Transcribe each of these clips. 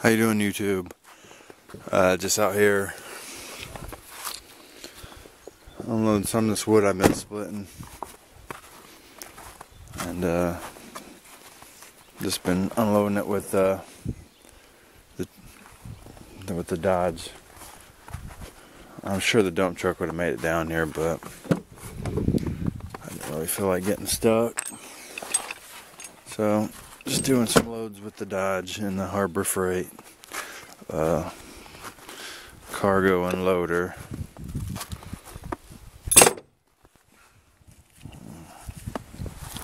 How you doing, YouTube? Just out here unloading some of this wood I've been splitting, and just been unloading it with the Dodge. I'm sure the dump truck would have made it down here, but I didn't really feel like getting stuck. So just doing some loads with the Dodge and the Harbor Freight cargo unloader.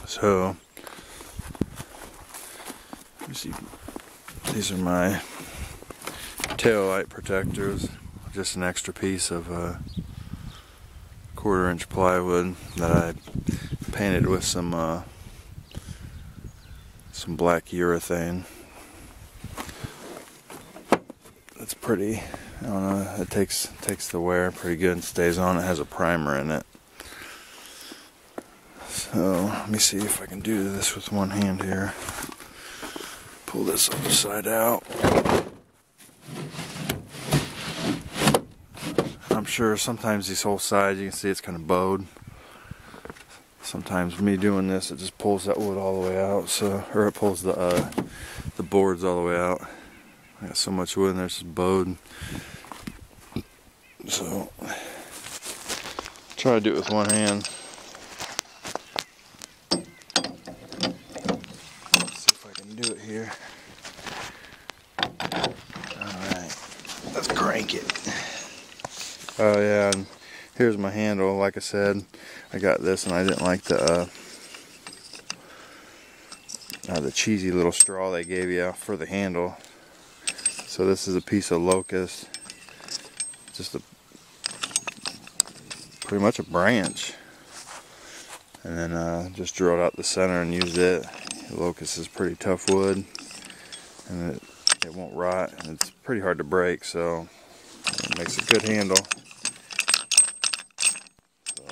So you see, these are my Taillight Protectors, just an extra piece of 1/4-inch plywood that I painted with some black urethane. It's pretty. I don't know. It takes the wear pretty good and stays on. It has a primer in it. So let me see if I can do this with one hand here. Pull this other side out. I'm sure sometimes these whole sides, you can see it's kind of bowed. Sometimes me doing this, it just pulls that wood all the way out. So, or it pulls the boards all the way out. I got so much wood in there, it's just bowed. So, try to do it with one hand. Let's see if I can do it here. Alright, let's crank it. Oh yeah, and here's my handle. Like I said, I got this and I didn't like the cheesy little straw they gave you for the handle. So this is a piece of locust, just pretty much a branch, and then just drilled out the center and used it. Locust is pretty tough wood, and it won't rot, and it's pretty hard to break, so it makes a good handle. So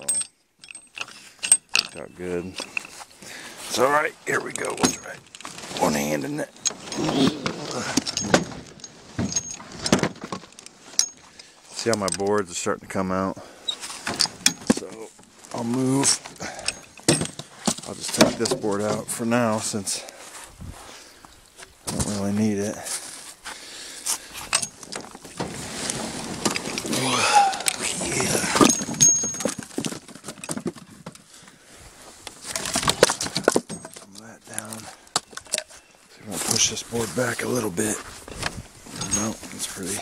worked out good. So alright, here we go. We'll try one hand in it. See how my boards are starting to come out. So I'll just take this board out for now since I don't really need it. Yeah. Some of that down. So I'm going to push this board back a little bit. No, it's pretty.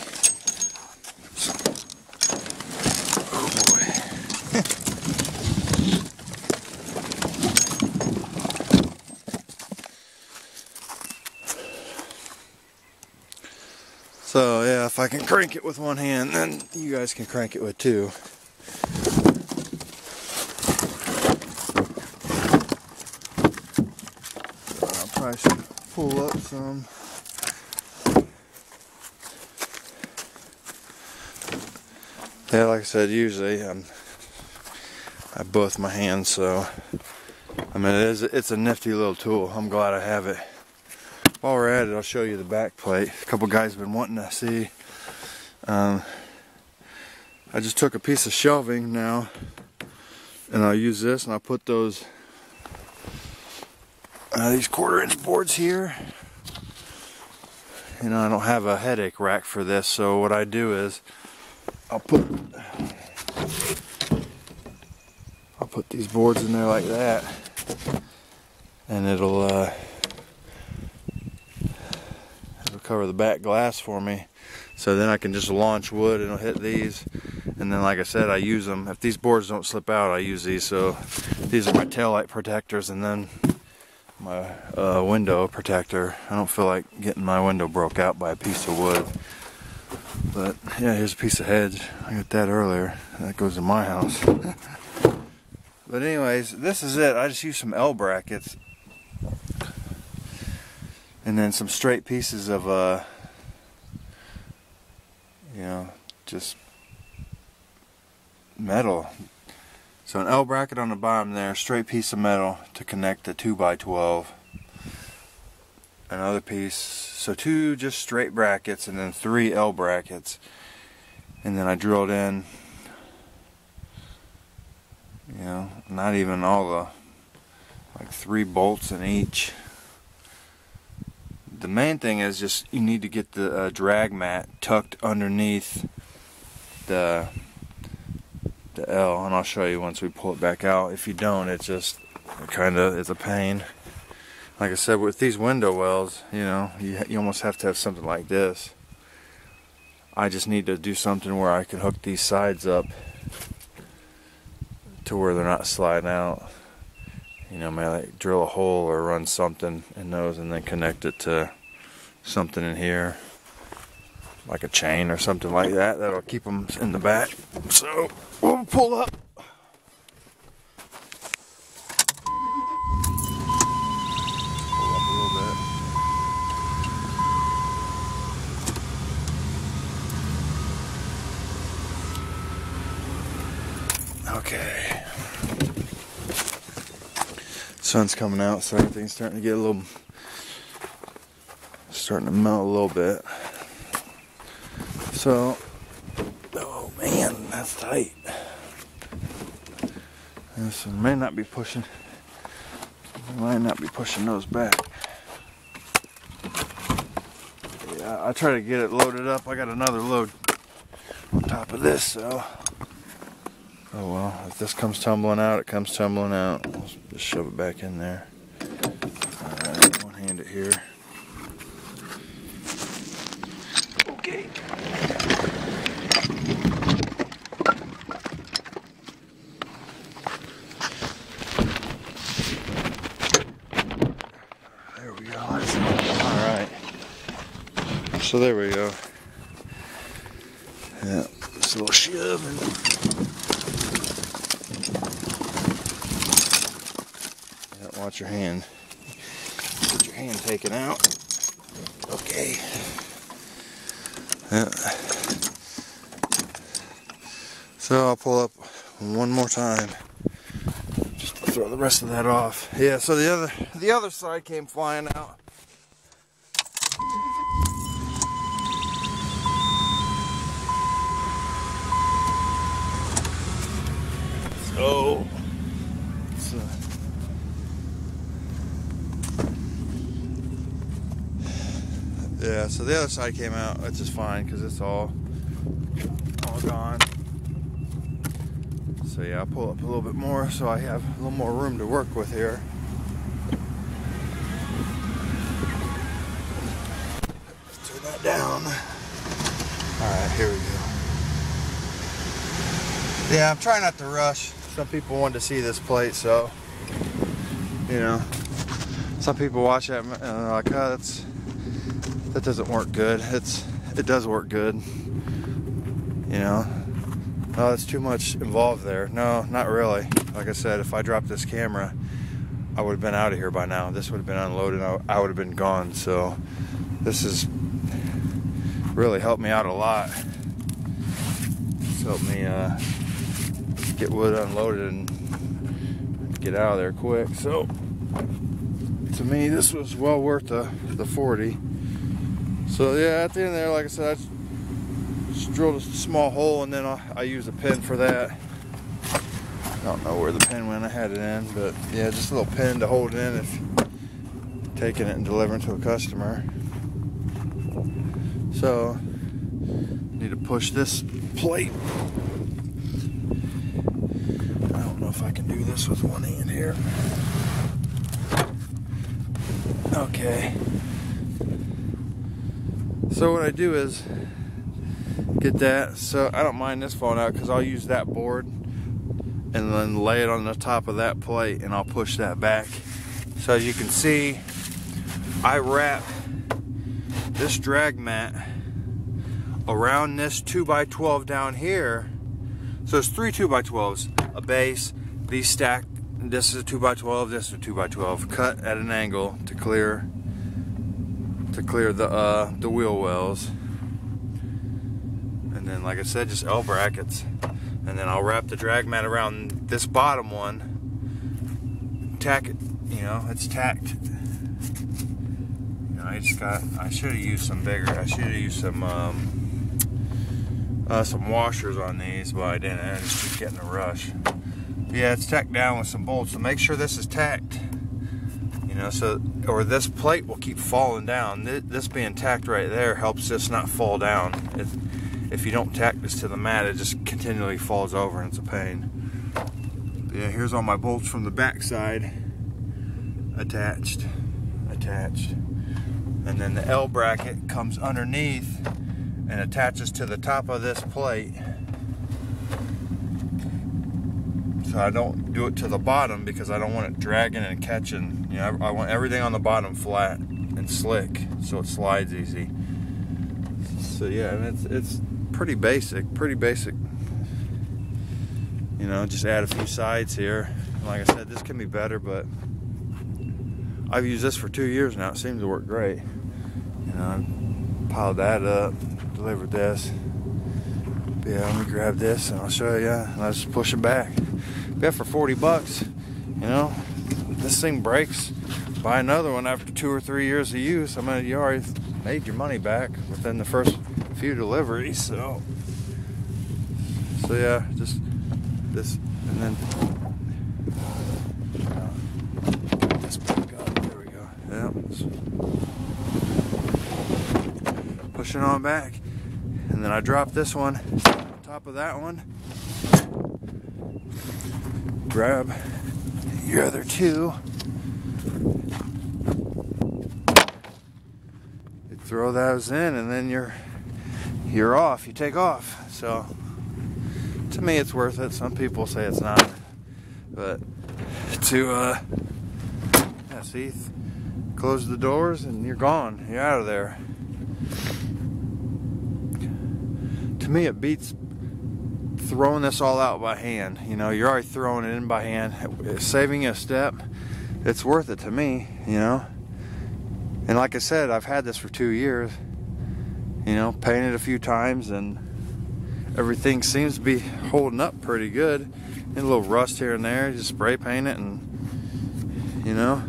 So yeah, if I can crank it with one hand, then you guys can crank it with two. I probably should pull up some. Yeah, like I said, usually I both my hands, so I mean it's a nifty little tool. I'm glad I have it. While we're at it, I'll show you the back plate. A couple guys have been wanting to see. I just took a piece of shelving now, and I'll use this, and I'll put these 1/4-inch boards here. You know, I don't have a headache rack for this, so what I do is I'll put these boards in there like that, and it'll cover the back glass for me, so then I can just launch wood and it'll hit these, and then like I said, I use them. If these boards don't slip out, I use these. So these are my taillight protectors, and then my window protector. I don't feel like getting my window broke out by a piece of wood, but yeah, here's a piece of hedge. I got that earlier. That goes in my house. But anyways, this is it. I just used some L brackets and then some straight pieces of you know, just metal. So an L bracket on the bottom there, straight piece of metal to connect the 2x12, another piece. So 2 just straight brackets and then 3 L brackets. And then I drilled in, you know, not even all the, like 3 bolts in each. The main thing is just you need to get the drag mat tucked underneath the L, and I'll show you once we pull it back out. If you don't, it's just it's a pain. Like I said, with these window wells, you know, you almost have to have something like this. I just need to do something where I can hook these sides up to where they're not sliding out. You know, maybe like drill a hole or run something in those and then connect it to something in here, like a chain or something like that. That'll keep them in the back. So we'll pull up. Pull up a little bit. Okay. Sun's coming out, so everything's starting to get starting to melt a little bit. So, oh man, that's tight. This might not be pushing those back. Yeah, I try to get it loaded up. I got another load on top of this, so. Oh well, if this comes tumbling out, it comes tumbling out. I'll just shove it back in there. Alright, one hand it here. Okay. There we go. Alright. So there we go. Yeah, just a little shove and watch your hand. Get your hand taken out. Okay. Yeah. So I'll pull up one more time. Just throw the rest of that off. Yeah, so the other side came flying out. So yeah, so the other side came out, which is fine because it's all gone. So yeah, I'll pull up a little bit more so I have a little more room to work with here. Let's turn that down. Alright, here we go. Yeah, I'm trying not to rush. Some people want to see this plate, so, you know, some people watch that and they're like, oh, that doesn't work good. It does work good. You know, no, it's too much involved there. No, not really. Like I said, if I dropped this camera, I would have been out of here by now. This would have been unloaded. I would have been gone. So this has really helped me out a lot. It's helped me get wood unloaded and get out of there quick. So to me, this was well worth the 40. So yeah, at the end there, like I said, I just drilled a small hole and then I used a pin for that. I don't know where the pin went, I had it in, but yeah, just a little pin to hold it in if taking it and delivering to a customer. So, need to push this plate. I don't know if I can do this with one hand here. Okay. So what I do is get that, so I don't mind this falling out because I'll use that board and then lay it on the top of that plate and I'll push that back. So as you can see, I wrap this drag mat around this 2x12 down here. So it's 3 2x12s, a base, these stacked, this is a 2x12, this is a 2x12, cut at an angle to clear the wheel wells. And then, like I said, just L brackets. And then I'll wrap the drag mat around this bottom one, tack it, you know, it's tacked. You know, I should have used some bigger. I should have used some washers on these, but I didn't. I just keep getting a rush. Yeah, it's tacked down with some bolts. So make sure this is tacked. You know, so, or this plate will keep falling down. This being tacked right there helps this not fall down. If you don't tack this to the mat, it just continually falls over and it's a pain. Yeah, here's all my bolts from the back side attached. And then the L bracket comes underneath and attaches to the top of this plate. So I don't do it to the bottom because I don't want it dragging and catching. You know, I want everything on the bottom flat and slick so it slides easy. So yeah, and it's pretty basic. You know, just add a few sides here. Like I said, this can be better, but I've used this for 2 years now. It seems to work great. You know, I piled that up, delivered this. But yeah, let me grab this and I'll show you. And I just push it back. Yeah, for 40 bucks, you know, this thing breaks. Buy another one after 2 or 3 years of use. I mean, you already made your money back within the first few deliveries. So yeah, just this, and then this back up. There we go. Yeah, push it on back, and then I drop this one on top of that one. Grab your other two. You throw those in, and then you're off. You take off. So to me, it's worth it. Some people say it's not, but to yeah, see, close the doors and you're gone. You're out of there. To me, it beats throwing this all out by hand. You know, you're already throwing it in by hand, saving a step. It's worth it to me, you know. And like I said, I've had this for 2 years. You know, painted a few times and everything seems to be holding up pretty good. And a little rust here and there, just spray paint it, and you know.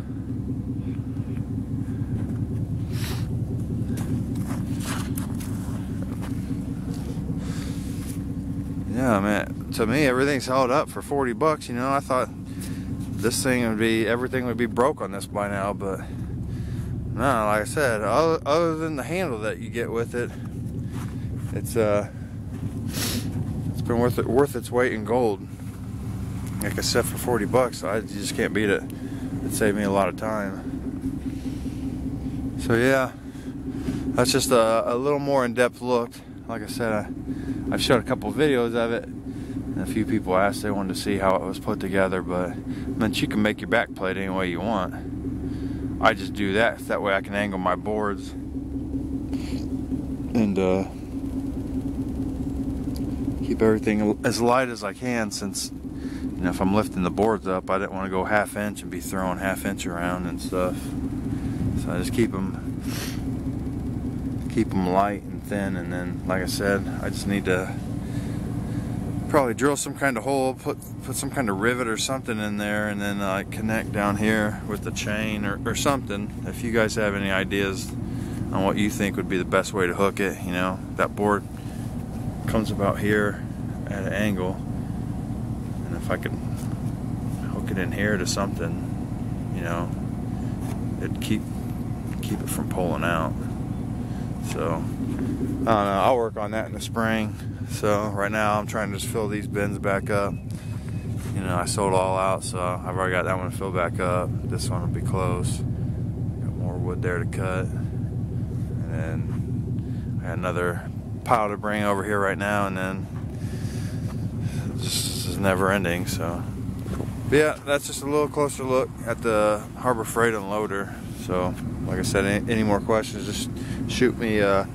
Yeah, man, to me everything's held up for 40 bucks, you know. I thought this thing would be, everything would be broke on this by now, but no, like I said, other than the handle that you get with it, it's been worth its weight in gold. Like I said, for 40 bucks, you just can't beat it. It saved me a lot of time. So yeah, that's just a little more in-depth look. Like I said, I've shot a couple of videos of it, and a few people asked, they wanted to see how it was put together, but I mean, you can make your back plate any way you want. I just do that way I can angle my boards and keep everything as light as I can, since you know, if I'm lifting the boards up, I didn't want to go 1/2 inch and be throwing 1/2 inch around and stuff. So I just keep them light and thin, and then like I said, I just need to probably drill some kind of hole, put some kind of rivet or something in there, and then connect down here with the chain or something. If you guys have any ideas on what you think would be the best way to hook it, you know, that board comes about here at an angle, and if I could hook it in here to something, you know, it'd keep it from pulling out. So I don't know, I'll work on that in the spring. So right now I'm trying to just fill these bins back up. You know, I sold all out, so I've already got that one filled back up. This one will be close. Got more wood there to cut, and then I got another pile to bring over here right now, and then this is never ending. So but yeah, that's just a little closer look at the Harbor Freight Unloader. So like I said, any more questions, just shoot me a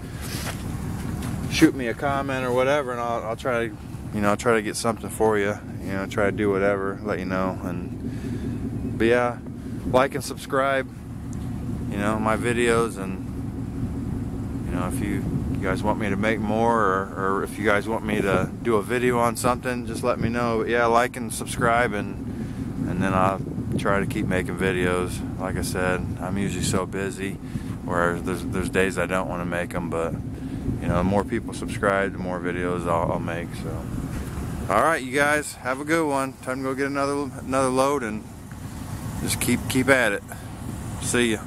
comment or whatever, and I'll try to, you know, try to get something for you. You know, try to do whatever, let you know. But yeah, like and subscribe, you know, my videos, and you know, if you guys want me to make more, or if you guys want me to do a video on something, just let me know. But yeah, like and subscribe, and then I'll try to keep making videos. Like I said, I'm usually so busy where there's days I don't want to make them, but you know, the more people subscribe, the more videos I'll make. So, all right, you guys, have a good one. Time to go get another load and just keep at it. See ya.